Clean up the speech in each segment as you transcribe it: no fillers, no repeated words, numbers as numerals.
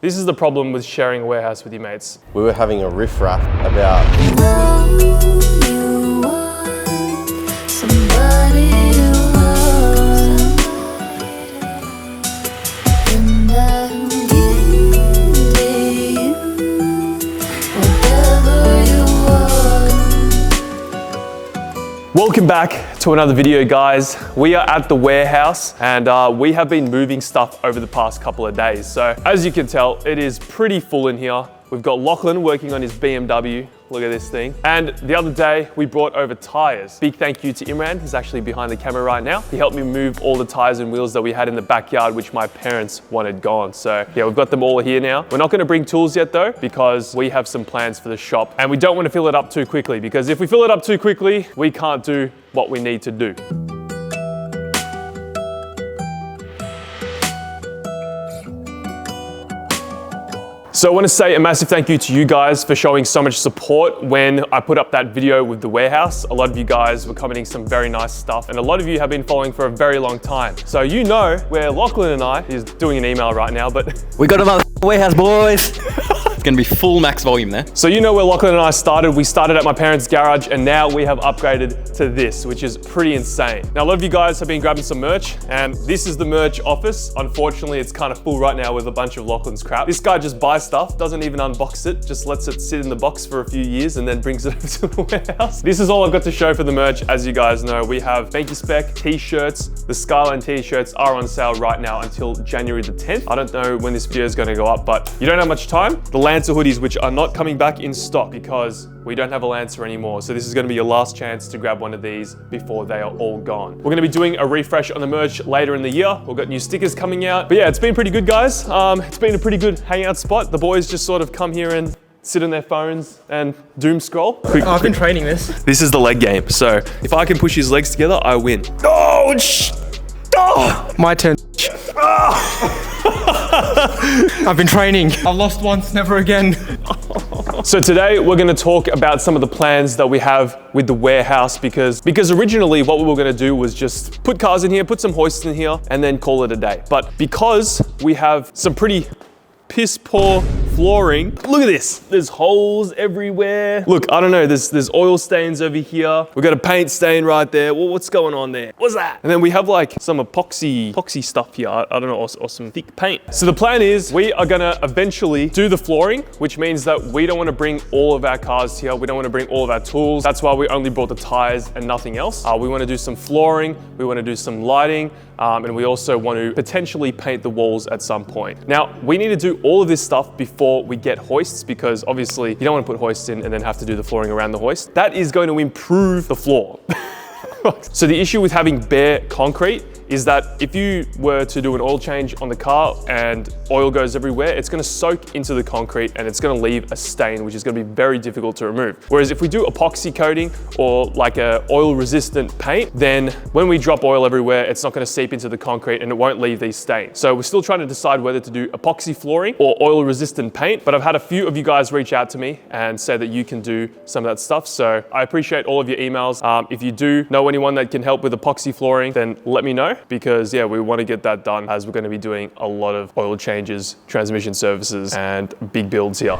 This is the problem with sharing a warehouse with your mates. We were having a riff-raff about Welcome back to another video, guys. We are at the warehouse and we have been moving stuff over the past couple of days. So as you can tell, it is pretty full in here. We've got Lachlan working on his BMW. Look at this thing. And the other day we brought over tires. Big thank you to Imran. He's actually behind the camera right now. He helped me move all the tires and wheels that we had in the backyard, which my parents wanted gone. So yeah, we've got them all here now. We're not going to bring tools yet though, because we have some plans for the shop and we don't want to fill it up too quickly, because if we fill it up too quickly, we can't do what we need to do. So I want to say a massive thank you to you guys for showing so much support when I put up that video with the warehouse. A lot of you guys were commenting some very nice stuff, and a lot of you have been following for a very long time. So you know where Lachlan and I is doing an email right now, but we got another warehouse, boys. It's gonna be full max volume there. So you know where Lachlan and I started. We started at my parents' garage and now we have upgraded to this, which is pretty insane. Now, a lot of you guys have been grabbing some merch and this is the merch office. Unfortunately, it's kind of full right now with a bunch of Lachlan's crap. This guy just buys stuff, doesn't even unbox it, just lets it sit in the box for a few years and then brings it over to the warehouse. This is all I've got to show for the merch. As you guys know, we have Banky Spec t-shirts. The Skyline t-shirts are on sale right now until January the 10th. I don't know when this video is going to go up, but you don't have much time. The Lancer hoodies, which are not coming back in stock because we don't have a Lancer anymore. So this is going to be your last chance to grab one of these before they are all gone. We're going to be doing a refresh on the merch later in the year. We've got new stickers coming out. But yeah, it's been pretty good, guys. It's been a pretty good hangout spot. The boys just sort of come here and sit on their phones and doom scroll. I've been training this. This is the leg game. So if I can push his legs together, I win. Oh, My turn. I've been training. I've lost once, never again. So today we're going to talk about some of the plans that we have with the warehouse because originally what we were going to do was just put cars in here, put some hoists in here, and then call it a day. But because we have some pretty piss poor flooring. Look at this. There's holes everywhere. Look, I don't know. There's oil stains over here. We've got a paint stain right there. Well, what's going on there? What's that? And then we have like some epoxy stuff here. I don't know, or some thick paint. So the plan is we are gonna eventually do the flooring, which means that we don't want to bring all of our cars here. We don't want to bring all of our tools. That's why we only brought the tires and nothing else. We want to do some flooring. We want to do some lighting. And we also want to potentially paint the walls at some point. Now, we need to do all of this stuff before we get hoists, because obviously you don't want to put hoists in and then have to do the flooring around the hoist. That is going to improve the floor. So the issue with having bare concrete is that if you were to do an oil change on the car and oil goes everywhere, it's going to soak into the concrete and it's going to leave a stain, which is going to be very difficult to remove. Whereas if we do epoxy coating or like a oil resistant paint, then when we drop oil everywhere, it's not going to seep into the concrete and it won't leave these stains. So we're still trying to decide whether to do epoxy flooring or oil resistant paint, but I've had a few of you guys reach out to me and say that you can do some of that stuff. So I appreciate all of your emails. If you do know anyone that can help with epoxy flooring, then let me know, because yeah, we want to get that done as we're going to be doing a lot of oil changes, transmission services, and big builds here.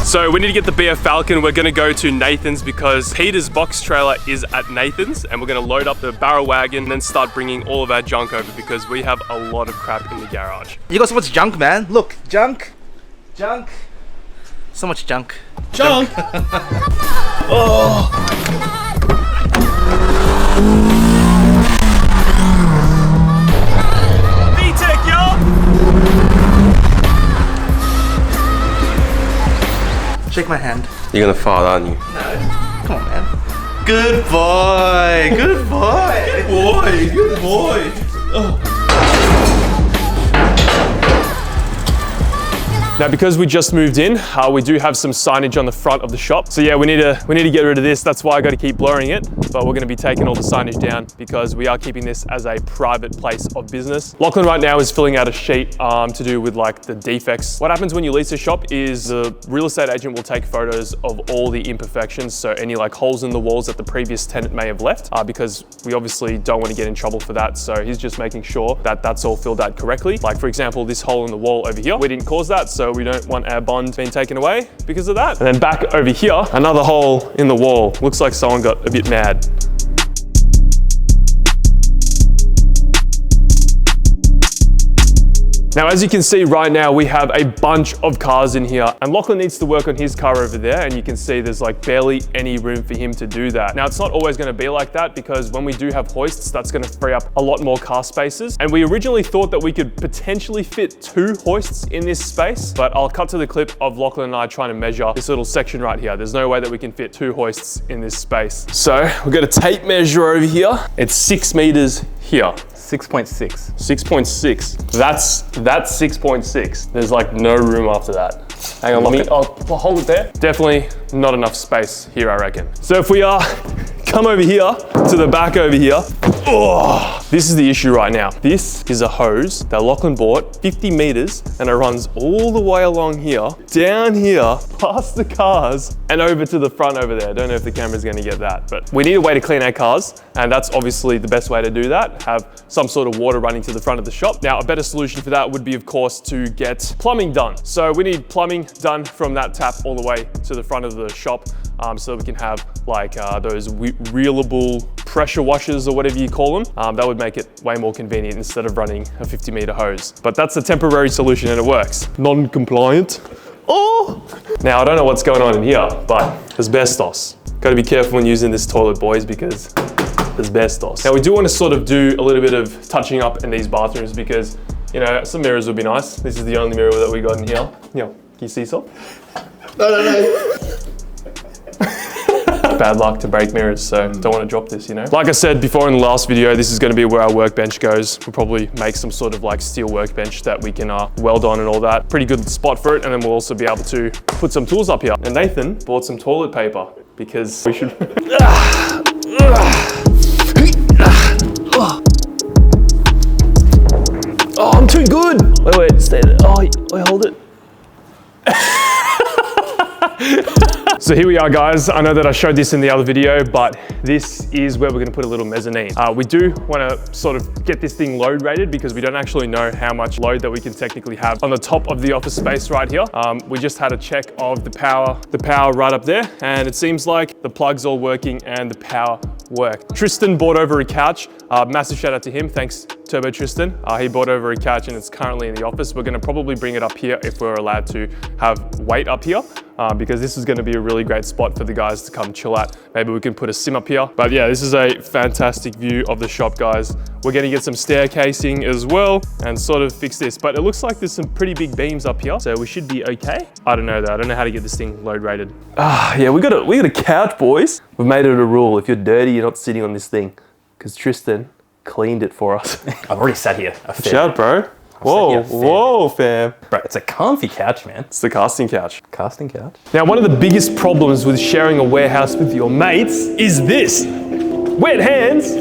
So we need to get the BF Falcon. We're gonna go to Nathan's because Peter's box trailer is at Nathan's, and we're gonna load up the barrel wagon and then start bringing all of our junk over because we have a lot of crap in the garage. You got so much junk, man. Look, junk. So much junk. Junk? Oh. V-Tech, yo! Shake my hand. You're gonna fart, aren't you? No. Come on, man. Good boy. Good boy. Good boy. Good boy. Oh. Now, because we just moved in, we do have some signage on the front of the shop. So yeah, we need to get rid of this. That's why I got to keep blurring it. But we're going to be taking all the signage down because we are keeping this as a private place of business. Lachlan right now is filling out a sheet to do with like the defects. What happens when you lease a shop is the real estate agent will take photos of all the imperfections. So any like holes in the walls that the previous tenant may have left, because we obviously don't want to get in trouble for that. So he's just making sure that that's all filled out correctly. Like for example, this hole in the wall over here, we didn't cause that. So we don't want our bond being taken away because of that. And then back over here, another hole in the wall. Looks like someone got a bit mad. Now, as you can see right now, we have a bunch of cars in here and Lachlan needs to work on his car over there. And you can see there's like barely any room for him to do that. Now, it's not always going to be like that because when we do have hoists, that's going to free up a lot more car spaces. And we originally thought that we could potentially fit 2 hoists in this space, but I'll cut to the clip of Lachlan and I trying to measure this little section right here. There's no way that we can fit 2 hoists in this space. So we've got a tape measure over here. It's 6 meters here. 6.6. 6.6. That's 6.6. There's like no room after that. Hang on, I'll hold it there. Definitely not enough space here, I reckon. So if we come over here to the back over here, oh, this is the issue right now. This is a hose that Lachlan bought 50 meters and it runs all the way along here, down here, past the cars and over to the front over there. I don't know if the camera's gonna get that, but we need a way to clean our cars and that's obviously the best way to do that. Have some sort of water running to the front of the shop. Now, a better solution for that would be, of course, to get plumbing done. So we need plumbing done from that tap all the way to the front of the shop so that we can have like those reelable pressure washers or whatever you call them. That would make it way more convenient instead of running a 50-meter hose. But that's a temporary solution and it works. Non-compliant. Oh! Now, I don't know what's going on in here, but asbestos. Got to be careful when using this toilet, boys, because asbestos. Now, we do want to sort of do a little bit of touching up in these bathrooms because, you know, some mirrors would be nice. This is the only mirror that we got in here. Yeah, can you see some? No. Bad luck to break mirrors, so don't want to drop this, you know? Like I said before in the last video, this is going to be where our workbench goes. We'll probably make some sort of like steel workbench that we can weld on and all that. Pretty good spot for it, and then we'll also be able to put some tools up here. And Nathan bought some toilet paper because we should... Oh, I'm too good! Wait, stay there. Oh, wait, hold it. So here we are, guys. I know that I showed this in the other video, but this is where we're gonna put a little mezzanine. We do wanna sort of get this thing load rated because we don't actually know how much load that we can technically have on the top of the office space right here. We just had a check of the power right up there, and it seems like the plug's all working and the power worked. Tristan brought over a couch. Massive shout out to him. Thanks, Turbo Tristan. He brought over a couch and it's currently in the office. We're gonna probably bring it up here if we're allowed to have weight up here. Because this is going to be a really great spot for the guys to come chill at. Maybe we can put a sim up here. But yeah, this is a fantastic view of the shop, guys. We're going to get some staircasing as well and sort of fix this. But it looks like there's some pretty big beams up here, so we should be okay. I don't know though. I don't know how to get this thing load rated. Yeah, we got a couch, boys. We've made it a rule. If you're dirty, you're not sitting on this thing, because Tristan cleaned it for us. I've already sat here. Shout, bro. Whoa, fam. Bro, it's a comfy couch, man. It's the casting couch. Casting couch. Now, one of the biggest problems with sharing a warehouse with your mates is this. Wet hands.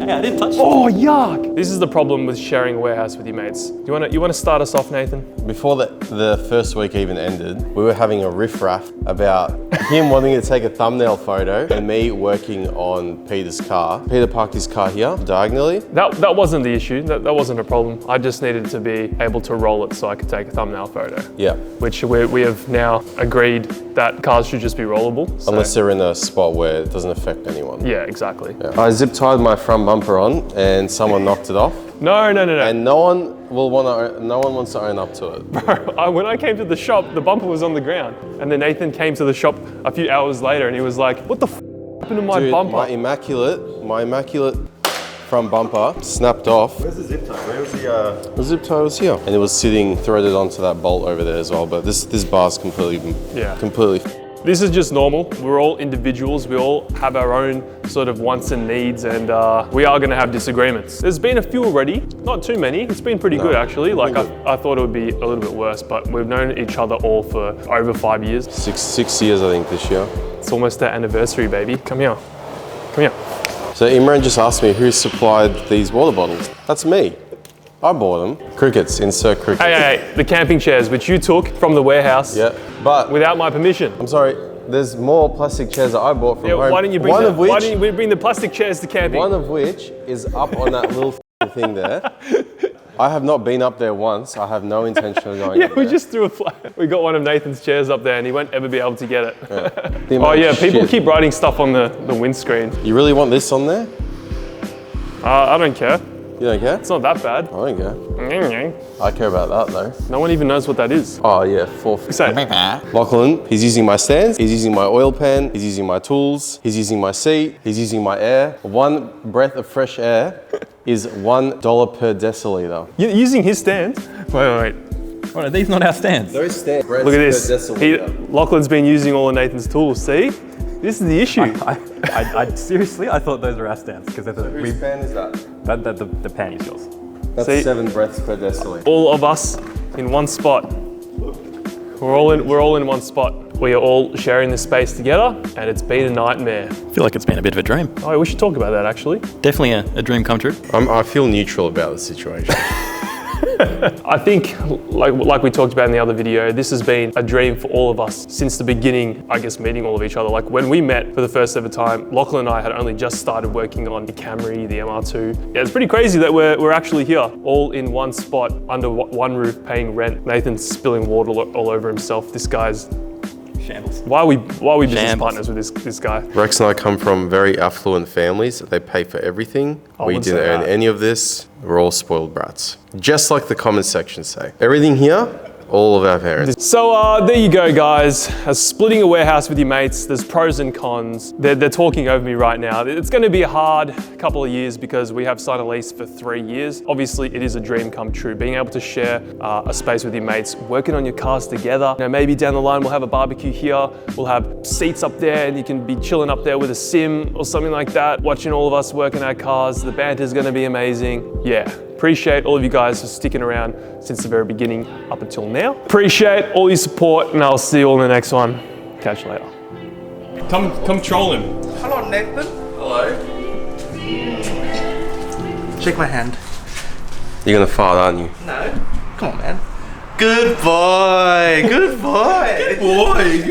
Hey, I didn't touch it. Oh, yuck. This is the problem with sharing a warehouse with your mates. You wanna start us off, Nathan? Before the first week even ended, we were having a riff-raff about him wanting to take a thumbnail photo and me working on Peter's car. Peter parked his car here, diagonally. That wasn't the issue. That wasn't a problem. I just needed to be able to roll it so I could take a thumbnail photo. Yeah. Which we have now agreed that cars should just be rollable. So. Unless they're in a spot where it doesn't affect anyone. Yeah, exactly. Yeah. I zip-tied my front bumper on and someone knocked it off. No. And no one wants to own up to it. Bro, when I came to the shop, the bumper was on the ground. And then Nathan came to the shop a few hours later and he was like, what the f happened to my bumper? My immaculate front bumper snapped off. Where's the zip tie? Where was the... The zip tie was here. And it was sitting threaded onto that bolt over there as well. But this bar's completely This is just normal. We're all individuals. We all have our own sort of wants and needs, and we are gonna have disagreements. There's been a few already, not too many. It's been pretty good actually. Like I thought it would be a little bit worse, but we've known each other all for over 5 years. Six years, I think, this year. It's almost our anniversary, baby. Come here, come here. So Imran just asked me who supplied these water bottles. That's me. I bought them. Crickets, insert crickets. Hey, the camping chairs, which you took from the warehouse. Yeah, but without my permission. I'm sorry, there's more plastic chairs that I bought from home. Why don't you bring why don't you bring the plastic chairs to camping? One of which is up on that little thing there. I have not been up there once. I have no intention of going up we there. just threw a flag. We got one of Nathan's chairs up there and he won't ever be able to get it. Yeah. Oh yeah, people keep writing stuff on the windscreen. You really want this on there? I don't care. You don't care? It's not that bad. I don't care. I care about that though. No one even knows what that is. Oh yeah, Say, Lachlan, he's using my stands, he's using my oil pan, he's using my tools, he's using my seat, he's using my air. One breath of fresh air is $1 per deciliter. you're using his stand? Wait. What, are these not our stands? Those stands. Look at this. Lachlan's been using all of Nathan's tools, see? This is the issue. I seriously, I thought those were our stands because Whose pan is that? the pan is yours. That's See? 7 breaths per deciliter. All of us in one spot. We're all in one spot. We are all sharing this space together and it's been a nightmare. I feel like it's been a bit of a dream. Oh, we should talk about that actually. Definitely a dream come true. I feel neutral about the situation. I think, like we talked about in the other video, this has been a dream for all of us since the beginning, I guess, meeting all of each other. Like when we met for the first ever time, Lachlan and I had only just started working on the Camry, the MR2. Yeah, it's pretty crazy that we're actually here, all in one spot, under one roof, paying rent. Nathan's spilling water all over himself. This guy's Shambles. Why are we business Shambles. partners with this guy? Rex and I come from very affluent families. They pay for everything. We wouldn't didn't say earn that. any of this. We're all spoiled brats. Just like the comment section say. Everything here, all of our parents. So there you go, guys. Splitting a warehouse with your mates, there's pros and cons. They're talking over me right now. It's going to be a hard couple of years because we have signed a lease for 3 years. Obviously, it is a dream come true. Being able to share a space with your mates, working on your cars together. You know, maybe down the line we'll have a barbecue here. We'll have seats up there and you can be chilling up there with a sim or something like that, watching all of us work on our cars. The banter's going to be amazing. Yeah. Appreciate all of you guys for sticking around since the very beginning up until now. Appreciate all your support and I'll see you all in the next one. Catch you later. Come troll him. Hello, Nathan. Hello. Shake my hand. You're gonna fart, aren't you? No. Come on, man. Good boy. Good boy. Good boy.